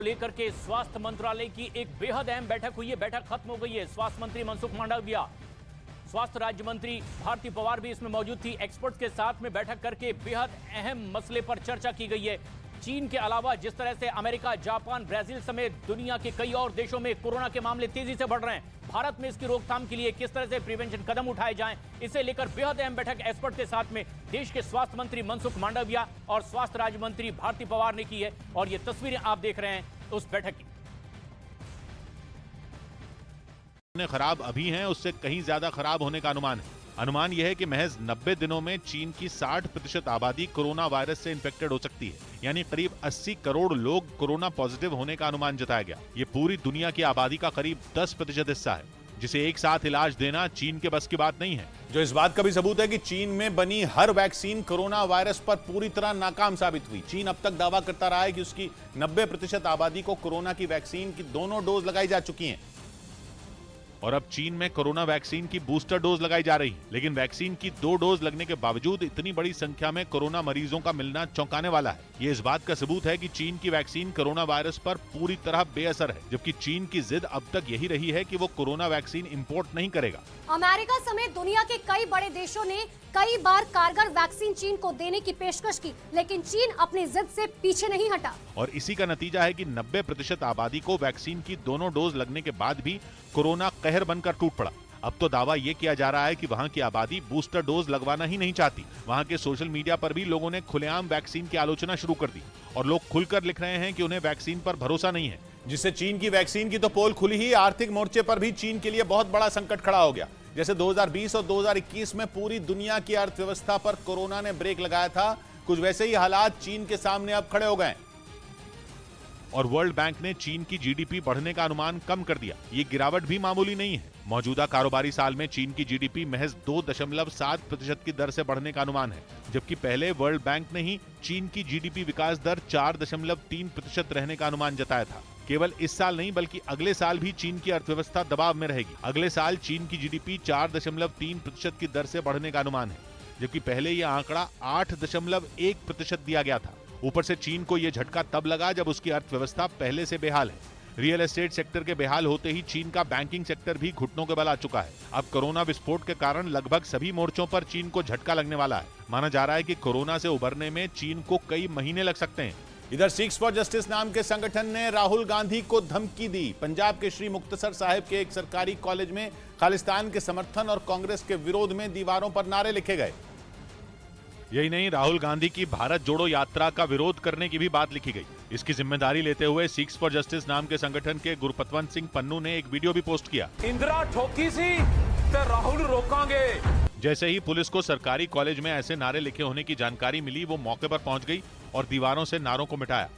लेकर के स्वास्थ्य मंत्रालय की एक बेहद अहम बैठक हुई है। बैठक खत्म हो गई है। स्वास्थ्य मंत्री मनसुख मांडविया, स्वास्थ्य राज्य मंत्री भारती पवार भी इसमें मौजूद थी। एक्सपर्ट्स के साथ में बैठक करके बेहद अहम मसले पर चर्चा की गई है। चीन के अलावा जिस तरह से अमेरिका, जापान, ब्राजील समेत दुनिया के कई और देशों में कोरोना के मामले तेजी से बढ़ रहे हैं, भारत में इसकी रोकथाम के लिए किस तरह से प्रिवेंशन कदम उठाए जाएं, इसे लेकर बेहद अहम बैठक एक्सपर्ट के साथ में देश के स्वास्थ्य मंत्री मनसुख मांडविया और स्वास्थ्य राज्य मंत्री भारती पवार ने की है। और ये तस्वीरें आप देख रहे हैं उस बैठक की। खराब अभी हैं, उससे कहीं ज्यादा खराब होने का अनुमान है। अनुमान यह है कि महज 90 दिनों में चीन की 60% आबादी कोरोना वायरस से इन्फेक्टेड हो सकती है, यानी करीब 80 करोड़ लोग कोरोना पॉजिटिव होने का अनुमान जताया गया। ये पूरी दुनिया की आबादी का करीब 10% हिस्सा है, जिसे एक साथ इलाज देना चीन के बस की बात नहीं है। जो इस बात का भी सबूत है कि चीन में बनी हर वैक्सीन कोरोना वायरस पर पूरी तरह नाकाम साबित हुई। चीन अब तक दावा करता रहा है कि उसकी 90% आबादी को कोरोना की वैक्सीन की दोनों डोज लगाई जा चुकी हैं। और अब चीन में कोरोना वैक्सीन की बूस्टर डोज लगाई जा रही है। लेकिन वैक्सीन की 2 डोज लगने के बावजूद इतनी बड़ी संख्या में कोरोना मरीजों का मिलना चौंकाने वाला है। ये इस बात का सबूत है कि चीन की वैक्सीन कोरोना वायरस पर पूरी तरह बेअसर है, जबकि चीन की जिद अब तक यही रही है कि वो कोरोना वैक्सीन इंपोर्ट नहीं करेगा। अमेरिका समेत दुनिया के कई बड़े देशों ने कई बार कारगर वैक्सीन चीन को देने की पेशकश की, लेकिन चीन अपनी जिद से पीछे नहीं हटा। और इसी का नतीजा है कि 90% आबादी को वैक्सीन की दोनों डोज लगने के बाद भी कोरोना कहर बनकर टूट पड़ा। अब तो दावा ये किया जा रहा है कि वहां की आबादी बूस्टर डोज लगवाना ही नहीं चाहती। वहां के सोशल मीडिया पर भी लोगों ने खुलेआम वैक्सीन की आलोचना शुरू कर दी और लोग खुलकर लिख रहे हैं कि उन्हें वैक्सीन पर भरोसा नहीं है। जिससे चीन की वैक्सीन की तो पोल खुली ही, आर्थिक मोर्चे पर भी चीन के लिए बहुत बड़ा संकट खड़ा हो गया। जैसे 2020 और 2021 में पूरी दुनिया की अर्थव्यवस्था पर कोरोना ने ब्रेक लगाया था, कुछ वैसे ही हालात चीन के सामने अब खड़े हो गए। और वर्ल्ड बैंक ने चीन की जीडीपी बढ़ने का अनुमान कम कर दिया। ये गिरावट भी मामूली नहीं है। मौजूदा कारोबारी साल में चीन की जीडीपी महज 2.7% की दर से बढ़ने का अनुमान है, जबकि पहले वर्ल्ड बैंक ने ही चीन की जीडीपी विकास दर 4.3% रहने का अनुमान जताया था। केवल इस साल नहीं बल्कि अगले साल भी चीन की अर्थव्यवस्था दबाव में रहेगी। अगले साल चीन की जीडीपी 4.3% की दर से बढ़ने का अनुमान है, जबकि पहले यह आंकड़ा 8.1% दिया गया था। ऊपर से चीन को यह झटका तब लगा जब उसकी अर्थव्यवस्था पहले से बेहाल है। रियल एस्टेट सेक्टर के बेहाल होते ही चीन का बैंकिंग सेक्टर भी घुटनों के बल आ चुका है। अब कोरोना विस्फोट के कारण लगभग सभी मोर्चों पर चीन को झटका लगने वाला है। माना जा रहा है कि कोरोना से उबरने में चीन को कई महीने लग सकते हैं। इधर सिक्स फॉर जस्टिस नाम के संगठन ने राहुल गांधी को धमकी दी। पंजाब के श्री मुक्तसर साहिब के एक सरकारी कॉलेज में खालिस्तान के समर्थन और कांग्रेस के विरोध में दीवारों पर नारे लिखे गए। यही नहीं, राहुल गांधी की भारत जोड़ो यात्रा का विरोध करने की भी बात लिखी गई। इसकी जिम्मेदारी लेते हुए सिक्स फॉर जस्टिस नाम के संगठन के गुरपतवंत सिंह पन्नू ने एक वीडियो भी पोस्ट किया। इंदिरा ठोकी सी ते राहुल रोकांगे। जैसे ही पुलिस को सरकारी कॉलेज में ऐसे नारे लिखे होने की जानकारी मिली, वो मौके पर पहुंच गई और दीवारों से नारों को मिटाया।